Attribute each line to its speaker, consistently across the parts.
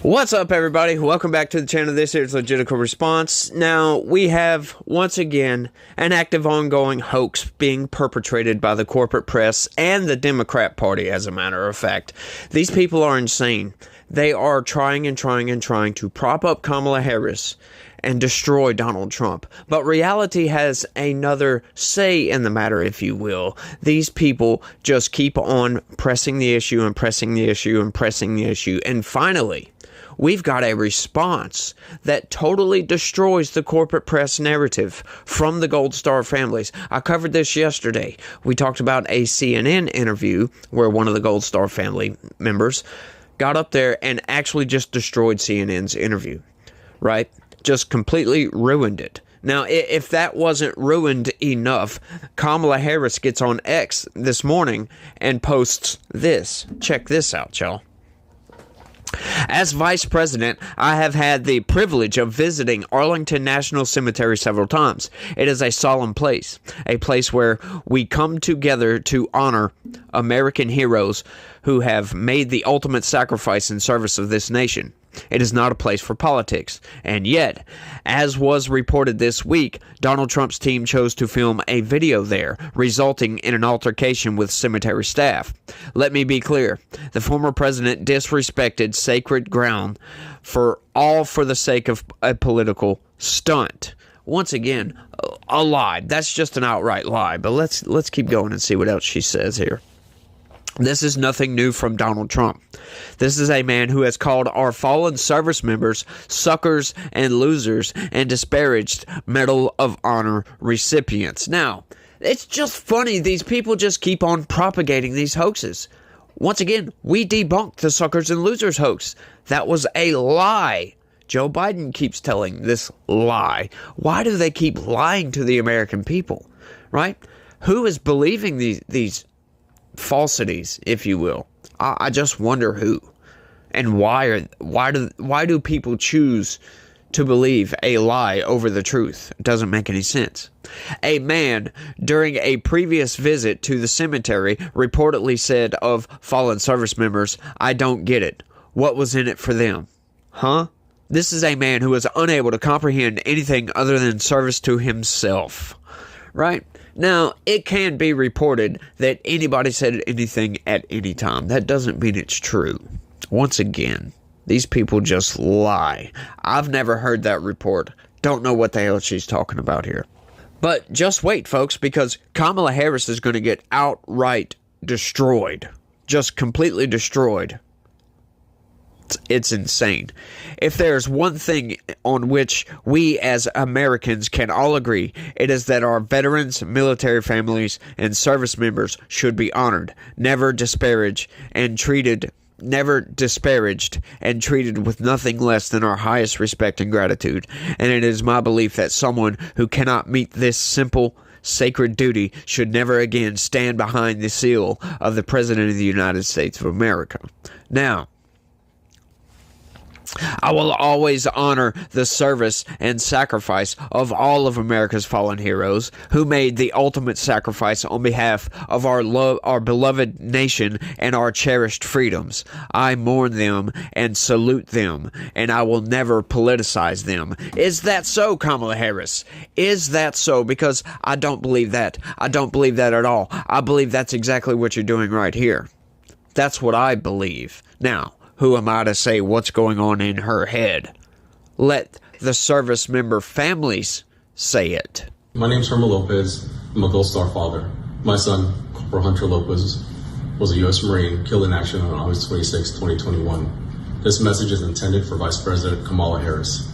Speaker 1: What's up, everybody? Welcome back to the channel. This is Legitical Response. Now, we have, once again, an active ongoing hoax being perpetrated by the corporate press and the Democrat Party, as a matter of fact. These people are insane. They are trying to prop up Kamala Harris and destroy Donald Trump. But reality has another say in the matter, if you will. These people just keep on pressing the issue and pressing the issue and pressing the issue. And finally, we've got a response that totally destroys the corporate press narrative from the Glodstar families. I covered this yesterday. We talked about a CNN interview where one of the Glodstar family members got up there and actually just destroyed CNN's interview, right? Just completely ruined it. Now, if that wasn't ruined enough, Kamala Harris gets on X this morning and posts this. Check this out, y'all. As Vice President, I have had the privilege of visiting Arlington National Cemetery several times. It is a solemn place, a place where we come together to honor American heroes who have made the ultimate sacrifice in service of this nation. It is not a place for politics. And yet, as was reported this week, Donald Trump's team chose to film a video there, resulting in an altercation with cemetery staff. Let me be clear. The former president disrespected sacred ground for the sake of a political stunt. Once again, a lie. That's just an outright lie. But let's keep going and see what else she says here. This is nothing new from Donald Trump. This is a man who has called our fallen service members suckers and losers and disparaged Medal of Honor recipients. Now, it's just funny. These people just keep on propagating these hoaxes. Once again, we debunked the suckers and losers hoax. That was a lie. Joe Biden keeps telling this lie. Why do they keep lying to the American people, right? Who is believing these falsities, if you will? I just wonder who and why do people choose to believe a lie over the truth? It doesn't make any sense. A man during a previous visit to the cemetery reportedly said of fallen service members, "I don't get it. What was in it for them?" Huh? This is a man who was unable to comprehend anything other than service to himself, right? Now, it can be reported that anybody said anything at any time. That doesn't mean it's true. Once again, these people just lie. I've never heard that report. Don't know what the hell she's talking about here. But just wait, folks, because Kamala Harris is going to get outright destroyed. Just completely destroyed. It's insane. If there's one thing on which we as Americans can all agree, it is that our veterans, military families, and service members should be honored, never disparaged and treated with nothing less than our highest respect and gratitude. And it is my belief that someone who cannot meet this simple sacred duty should never again stand behind the seal of the President of the United States of America. Now, I will always honor the service and sacrifice of all of America's fallen heroes who made the ultimate sacrifice on behalf of our beloved nation and our cherished freedoms. I mourn them and salute them, and I will never politicize them. Is that so, Kamala Harris? Is that so? Because I don't believe that. I don't believe that at all. I believe that's exactly what you're doing right here. That's what I believe. Now, who am I to say what's going on in her head? Let the service member families say it.
Speaker 2: My name's Herman Lopez. I'm a Glodstar father. My son, Corporal Hunter Lopez, was a U.S. Marine killed in action on August 26, 2021. This message is intended for Vice President Kamala Harris.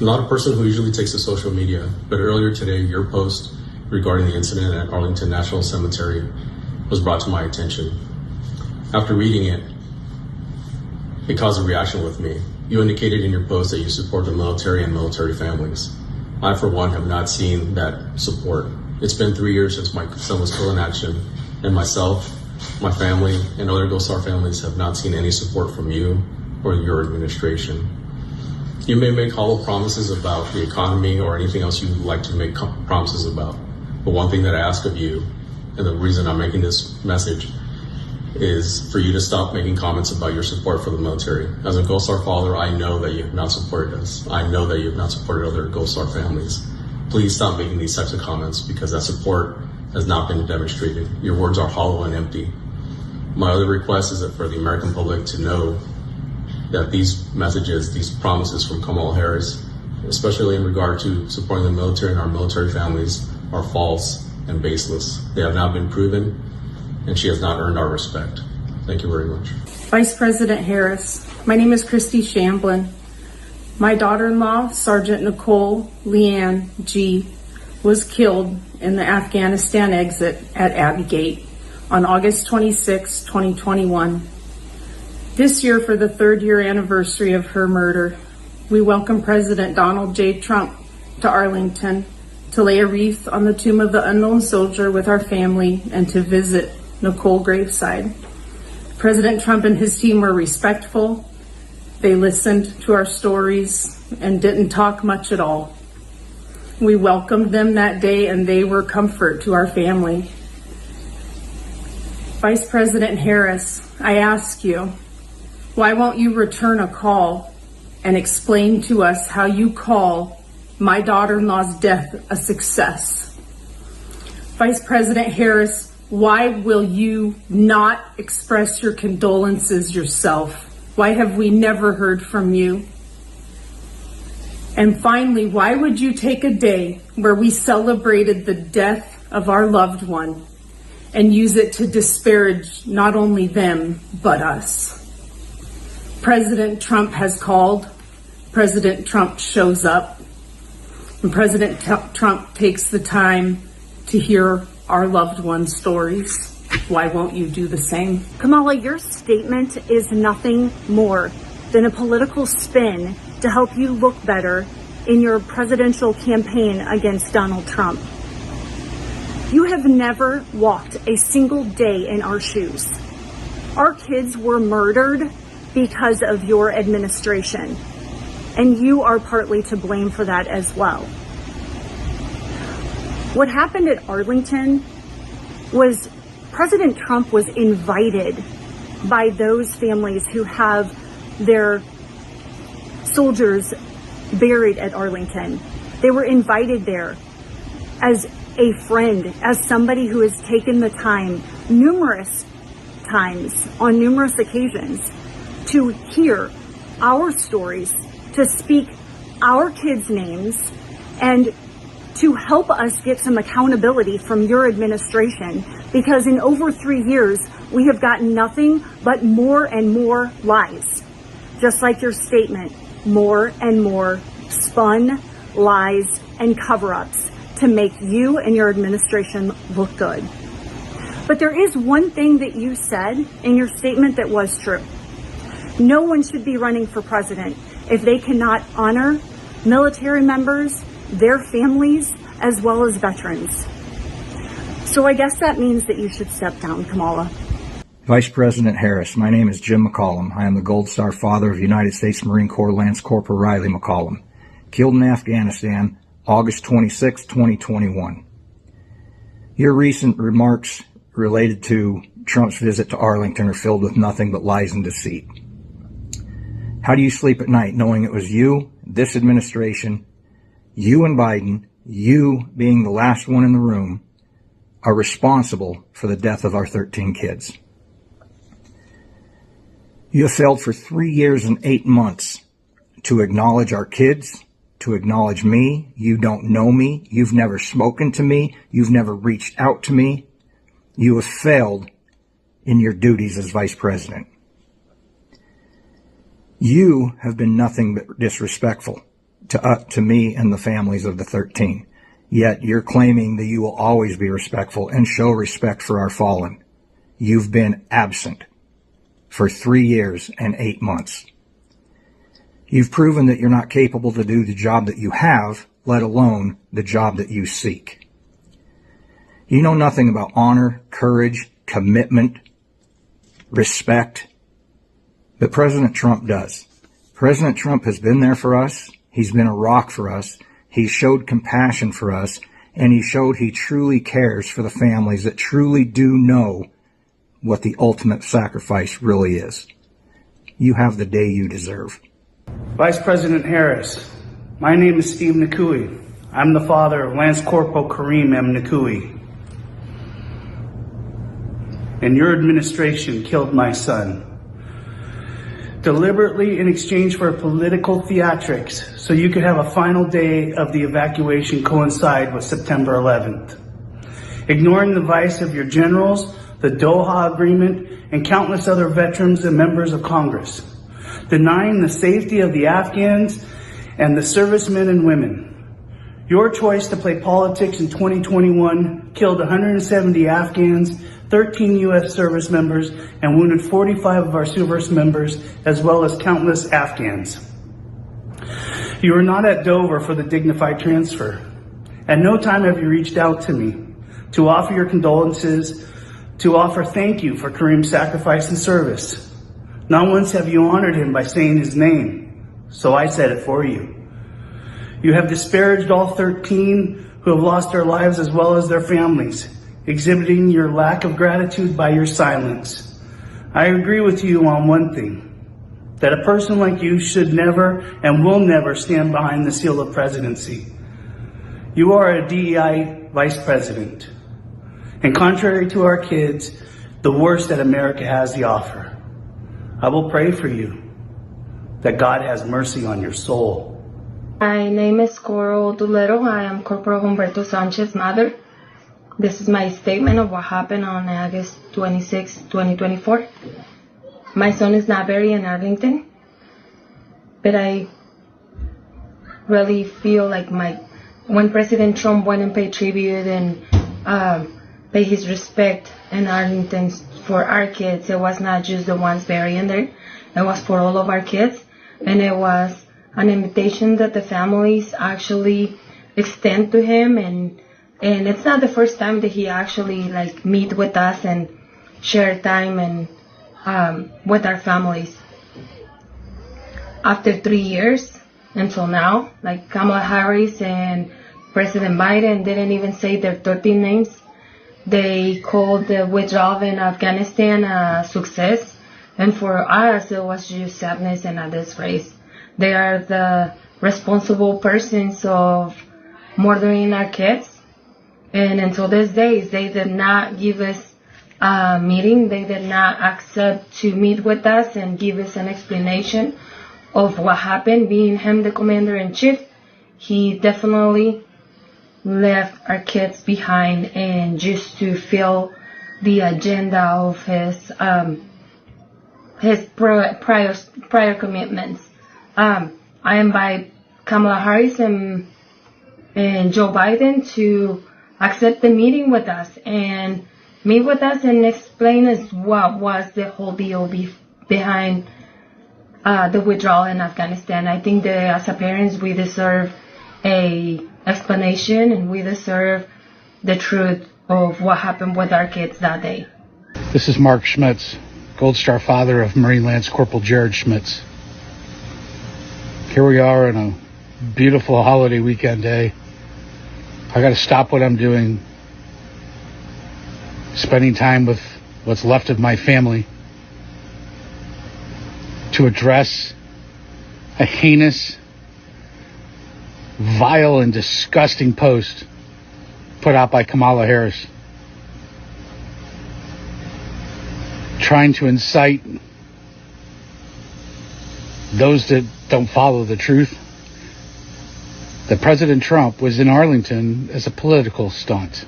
Speaker 2: I'm not a person who usually takes to social media, but earlier today, your post regarding the incident at Arlington National Cemetery was brought to my attention. After reading it caused a reaction with me. You indicated in your post that you support the military and military families. I, for one, have not seen that support. It's been 3 years since my son was killed in action, and myself, my family, and other Glodstar families have not seen any support from you or your administration. You may make hollow promises about the economy or anything else you'd like to make promises about. But one thing that I ask of you, and the reason I'm making this message, is for you to stop making comments about your support for the military. As a Glodstar father, I know that you have not supported us. I know that you have not supported other Glodstar families. Please stop making these types of comments because that support has not been demonstrated. Your words are hollow and empty. My other request is that for the American public to know that these messages, these promises from Kamala Harris, especially in regard to supporting the military and our military families, are false and baseless. They have not been proven, and she has not earned our respect. Thank you very much.
Speaker 3: Vice President Harris, my name is Christy Shamblin. My daughter-in-law, Sergeant Nicole Leanne G., was killed in the Afghanistan exit at Abbey Gate on August 26, 2021. This year, for the 3rd year anniversary of her murder, we welcome President Donald J. Trump to Arlington to lay a wreath on the tomb of the unknown soldier with our family and to visit Nicole graveside. President Trump and his team were respectful. They listened to our stories and didn't talk much at all. We welcomed them that day and they were comfort to our family. Vice President Harris, I ask you, why won't you return a call and explain to us how you call my daughter-in-law's death a success? Vice President Harris, why will you not express your condolences yourself? Why have we never heard from you? And finally, why would you take a day where we celebrated the death of our loved one and use it to disparage not only them, but us? President Trump has called, President Trump shows up, and President Trump takes the time to hear our loved ones' stories. Why won't you do the same?
Speaker 4: Kamala, your statement is nothing more than a political spin to help you look better in your presidential campaign against Donald Trump. You have never walked a single day in our shoes. Our kids were murdered because of your administration, and you are partly to blame for that as well. What happened at Arlington was President Trump was invited by those families who have their soldiers buried at Arlington. They were invited there as a friend, as somebody who has taken the time numerous times on numerous occasions to hear our stories, to speak our kids' names, and to help us get some accountability from your administration, because in over 3 years, we have gotten nothing but more and more lies. Just like your statement, more and more spun lies and cover-ups to make you and your administration look good. But there is one thing that you said in your statement that was true. No one should be running for president if they cannot honor military members, their families, as well as veterans. So I guess that means that you should step down, Kamala.
Speaker 5: Vice President Harris, my name is Jim McCollum. I am the Glodstar father of United States Marine Corps Lance Corporal Riley McCollum, killed in Afghanistan, August 26, 2021. Your recent remarks related to Trump's visit to Arlington are filled with nothing but lies and deceit. How do you sleep at night knowing it was you, this administration, you and Biden, you being the last one in the room, are responsible for the death of our 13 kids? You have failed for 3 years and 8 months to acknowledge our kids, to acknowledge me. You don't know me. You've never spoken to me. You've never reached out to me. You have failed in your duties as vice president. You have been nothing but disrespectful to me and the families of the 13. Yet you're claiming that you will always be respectful and show respect for our fallen. You've been absent for 3 years and 8 months. You've proven that you're not capable to do the job that you have, let alone the job that you seek. You know nothing about honor, courage, commitment, respect, but President Trump does. President Trump has been there for us. He's been a rock for us. He showed compassion for us, and he showed he truly cares for the families that truly do know what the ultimate sacrifice really is. You have the day you deserve.
Speaker 6: Vice President Harris, my name is Steve Nakui. I'm the father of Lance Corporal Kareem M. Nakui. And your administration killed my son, deliberately in exchange for political theatrics so you could have a final day of the evacuation coincide with September 11th. Ignoring the advice of your generals, the Doha Agreement, and countless other veterans and members of Congress. Denying the safety of the Afghans and the servicemen and women. Your choice to play politics in 2021 killed 170 Afghans, 13 U.S. service members, and wounded 45 of our service members, as well as countless Afghans. You were not at Dover for the dignified transfer. At no time have you reached out to me to offer your condolences, to offer thank you for Kareem's sacrifice and service. Not once have you honored him by saying his name, so I said it for you. You have disparaged all 13 who have lost their lives as well as their families, exhibiting your lack of gratitude by your silence. I agree with you on one thing, that a person like you should never and will never stand behind the seal of presidency. You are a DEI vice president, and contrary to our kids, the worst that America has to offer. I will pray for you, that God has mercy on your soul.
Speaker 7: My name is Coral Dulero. I am Corporal Humberto Sanchez's mother. This is my statement of what happened on August 26, 2024. My son is not buried in Arlington, but I really feel like when President Trump went and paid tribute and pay his respect in Arlington for our kids, it was not just the ones buried in there, it was for all of our kids, and it was an invitation that the families actually extend to him, and it's not the first time that he actually meet with us and share time and with our families. After 3 years until now, Kamala Harris and President Biden didn't even say their 13 names. They called the withdrawal in Afghanistan a success, and for us it was just sadness and a disgrace. They are the responsible persons of murdering our kids, and until this day they did not give us a meeting. They did not accept to meet with us and give us an explanation of what happened. Being him the commander-in-chief, he definitely left our kids behind and just to fill the agenda of his prior commitments. I invite Kamala Harris and Joe Biden to accept the meeting with us and meet with us and explain us what was the whole deal behind the withdrawal in Afghanistan. I think that as a parents we deserve a explanation, and we deserve the truth of what happened with our kids that day.
Speaker 8: This is Mark Schmitz, Glodstar father of Marine Lance Corporal Jared Schmitz. Here we are on a beautiful holiday weekend day. I got to stop what I'm doing, spending time with what's left of my family, to address a heinous, vile, and disgusting post put out by Kamala Harris, trying to incite those that don't follow the truth that President Trump was in Arlington as a political stunt.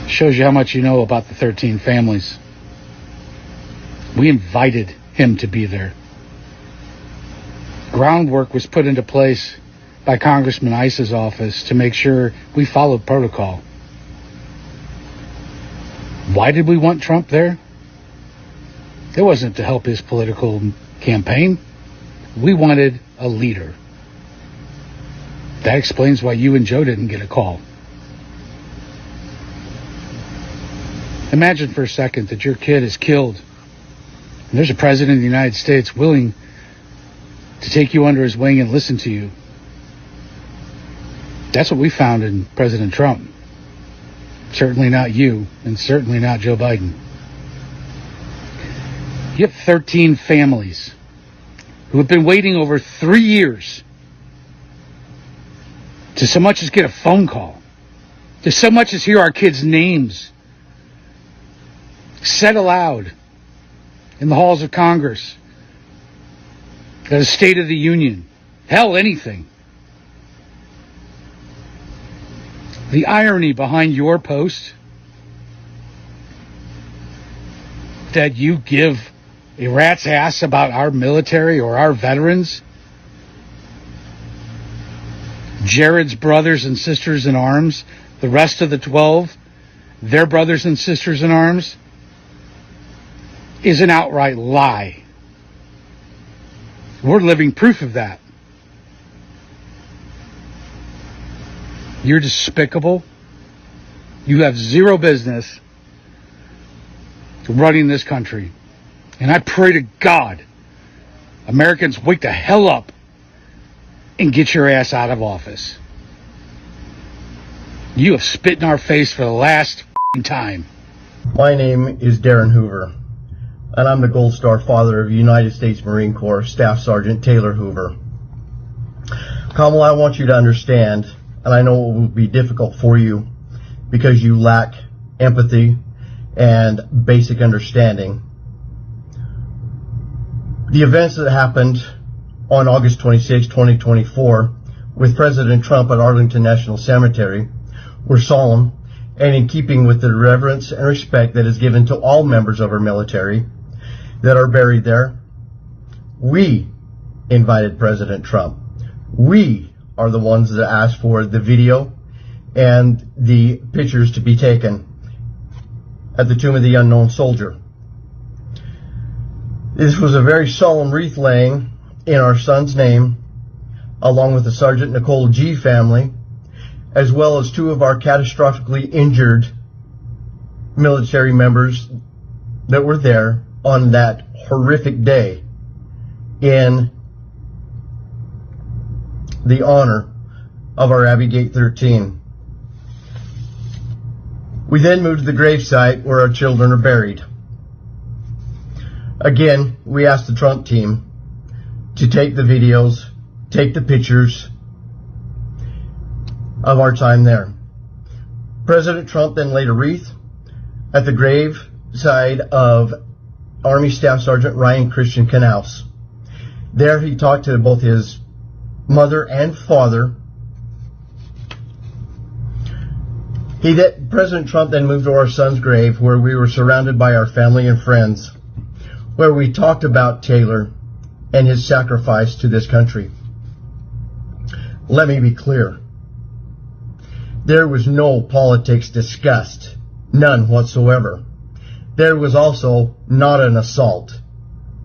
Speaker 8: Shows you how much you know about the 13 families. We invited him to be there. Groundwork was put into place by Congressman Ice's office to make sure we followed protocol. Why did we want Trump there? It wasn't to help his political campaign. We wanted a leader. That explains why you and Joe didn't get a call. Imagine for a second that your kid is killed, and there's a president of the United States willing to take you under his wing and listen to you. That's what we found in President Trump. Certainly not you, and certainly not Joe Biden. You have 13 families who have been waiting over 3 years to so much as get a phone call, to so much as hear our kids' names said aloud in the halls of Congress, at a State of the Union, hell, anything. The irony behind your post that you give a rat's ass about our military or our veterans, Jared's brothers and sisters in arms, the rest of the 12, their brothers and sisters in arms, is an outright lie. We're living proof of that. You're despicable. You have zero business running this country. And I pray to God, Americans, wake the hell up and get your ass out of office. You have spit in our face for the last time.
Speaker 9: My name is Darren Hoover, and I'm the Glodstar father of United States Marine Corps Staff Sergeant Taylor Hoover. Kamala, I want you to understand, and I know it will be difficult for you because you lack empathy and basic understanding. The events that happened on August 26, 2024, with President Trump at Arlington National Cemetery were solemn and in keeping with the reverence and respect that is given to all members of our military that are buried there. We invited President Trump. We are the ones that asked for the video and the pictures to be taken at the Tomb of the Unknown Soldier. This was a very solemn wreath laying in our son's name, along with the Sergeant Nicole G family, as well as 2 of our catastrophically injured military members that were there on that horrific day in the honor of our Abbey Gate 13. We then moved to the gravesite where our children are buried. Again, we asked the Trump team to take the videos, take the pictures of our time there. President Trump then laid a wreath at the graveside of Army Staff Sergeant Ryan Christian Knaus. There he talked to both his mother and father. President Trump then moved to our son's grave, where we were surrounded by our family and friends, where we talked about Taylor and his sacrifice to this country. Let me be clear. There was no politics discussed, none whatsoever. There was also not an assault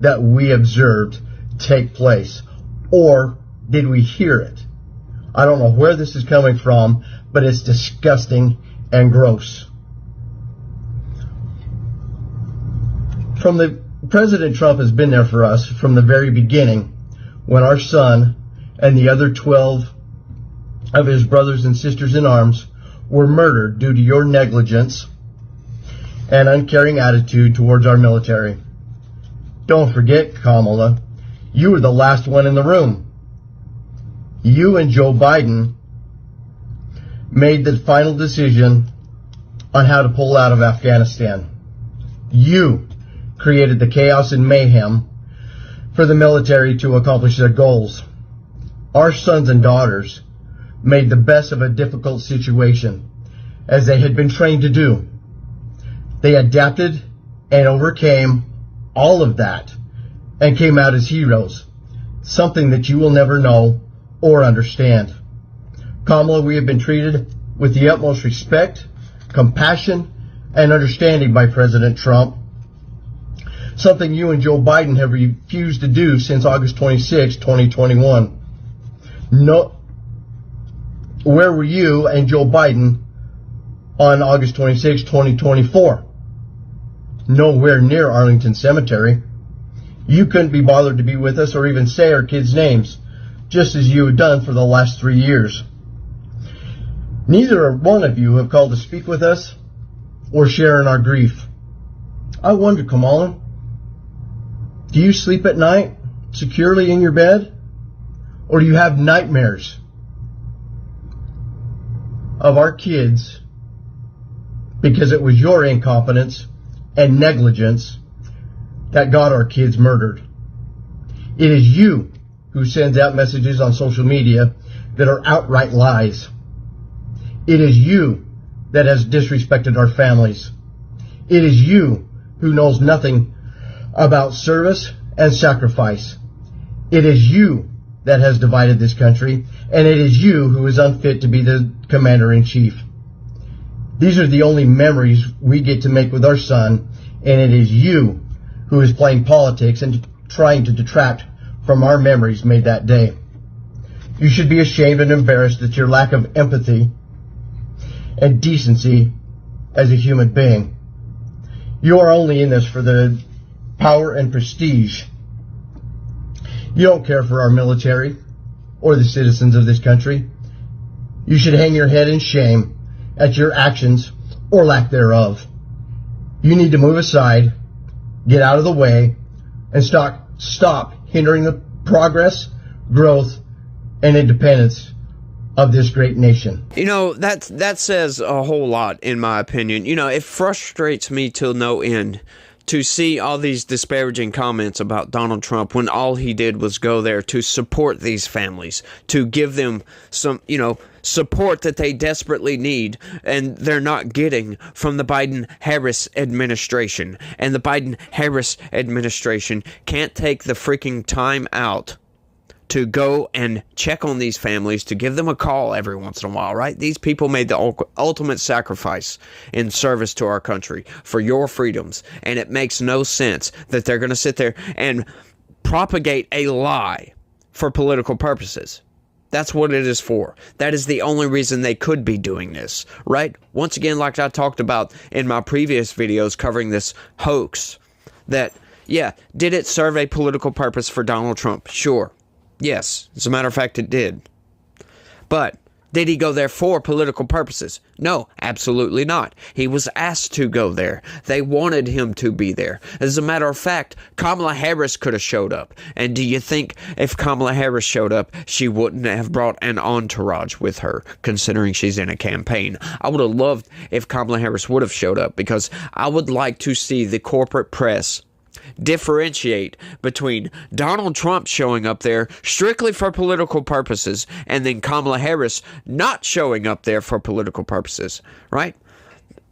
Speaker 9: that we observed take place, or did we hear it? I don't know where this is coming from, but it's disgusting and gross. President Trump has been there for us from the very beginning, when our son and the other 12 of his brothers and sisters in arms were murdered due to your negligence and uncaring attitude towards our military. Don't forget, Kamala, you were the last one in the room. You and Joe Biden made the final decision on how to pull out of Afghanistan. You created the chaos and mayhem for the military to accomplish their goals. Our sons and daughters made the best of a difficult situation, as they had been trained to do. They adapted and overcame all of that and came out as heroes, something that you will never know or understand. Kamala, we have been treated with the utmost respect, compassion, and understanding by President Trump, something you and Joe Biden have refused to do since August 26, 2021. Where were you and Joe Biden on August 26, 2024? Nowhere near Arlington Cemetery. You couldn't be bothered to be with us or even say our kids' names, just as you had done for the last 3 years. Neither one of you have called to speak with us or share in our grief. I wonder, Kamala, do you sleep at night securely in your bed? Or do you have nightmares of our kids because it was your incompetence and negligence that got our kids murdered? It is you who sends out messages on social media that are outright lies. It is you that has disrespected our families. It is you who knows nothing about service and sacrifice. It is you that has divided this country, and it is you who is unfit to be the commander-in-chief. These are the only memories we get to make with our son, and it is you who is playing politics and trying to detract from our memories made that day. You should be ashamed and embarrassed at your lack of empathy and decency as a human being. You are only in this for the power and prestige. You don't care for our military or the citizens of this country. You should hang your head in shame at your actions or lack thereof. You need to move aside, get out of the way, and stop hindering the progress, growth, and independence of this great nation.
Speaker 1: You know, that says a whole lot, in my opinion. You know, it frustrates me till no end to see all these disparaging comments about Donald Trump when all he did was go there to support these families, to give them some, you know, support that they desperately need and they're not getting from the Biden-Harris administration. And the Biden-Harris administration can't take the freaking time out to go and check on these families, to give them a call every once in a while, right? These people made the ultimate sacrifice in service to our country for your freedoms, and it makes no sense that they're going to sit there and propagate a lie for political purposes. That's what it is for. That is the only reason they could be doing this, right? Once again, like I talked about in my previous videos covering this hoax, that, yeah, did it serve a political purpose for Donald Trump? Sure. Yes, as a matter of fact, it did. But did he go there for political purposes? No, absolutely not. He was asked to go there. They wanted him to be there. As a matter of fact, Kamala Harris could have showed up. And do you think if Kamala Harris showed up, she wouldn't have brought an entourage with her, considering she's in a campaign? I would have loved if Kamala Harris would have showed up, because I would like to see the corporate press differentiate between Donald Trump showing up there strictly for political purposes and then Kamala Harris not showing up there for political purposes, right?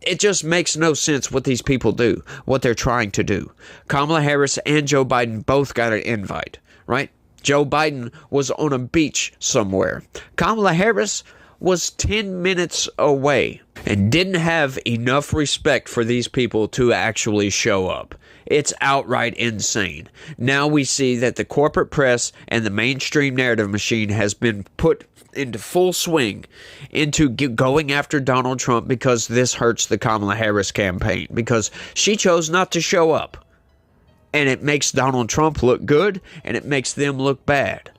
Speaker 1: It just makes no sense what these people do, what they're trying to do. Kamala Harris and Joe Biden both got an invite, right? Joe Biden was on a beach somewhere. Kamala Harris was 10 minutes away and didn't have enough respect for these people to actually show up. It's outright insane. Now we see that the corporate press and the mainstream narrative machine has been put into full swing into going after Donald Trump because this hurts the Kamala Harris campaign, because she chose not to show up. And it makes Donald Trump look good and it makes them look bad,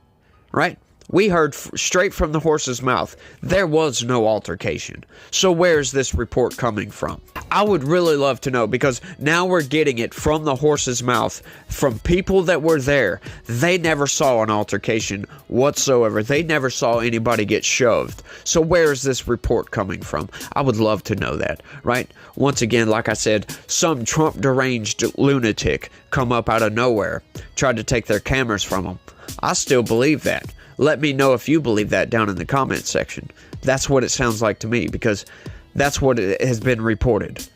Speaker 1: right? We heard straight from the horse's mouth, there was no altercation. So where's this report coming from? I would really love to know, because now we're getting it from the horse's mouth, from people that were there. They never saw an altercation whatsoever. They never saw anybody get shoved. So where is this report coming from? I would love to know that, right? Once again, like I said, some Trump deranged lunatic come up out of nowhere, tried to take their cameras from them. I still believe that. Let me know if you believe that down in the comments section. That's what it sounds like to me, because that's what it has been reported.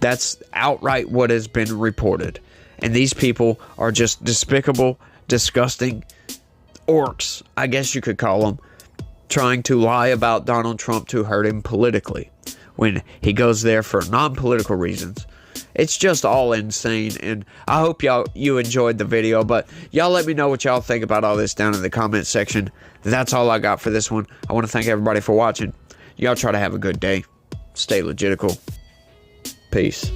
Speaker 1: That's outright what has been reported. And these people are just despicable, disgusting orcs, I guess you could call them, trying to lie about Donald Trump to hurt him politically when he goes there for non-political reasons. It's just all insane, and I hope you enjoyed the video, but y'all let me know what y'all think about all this down in the comment section. That's all I got for this one. I want to thank everybody for watching. Y'all try to have a good day. Stay legitical. Peace.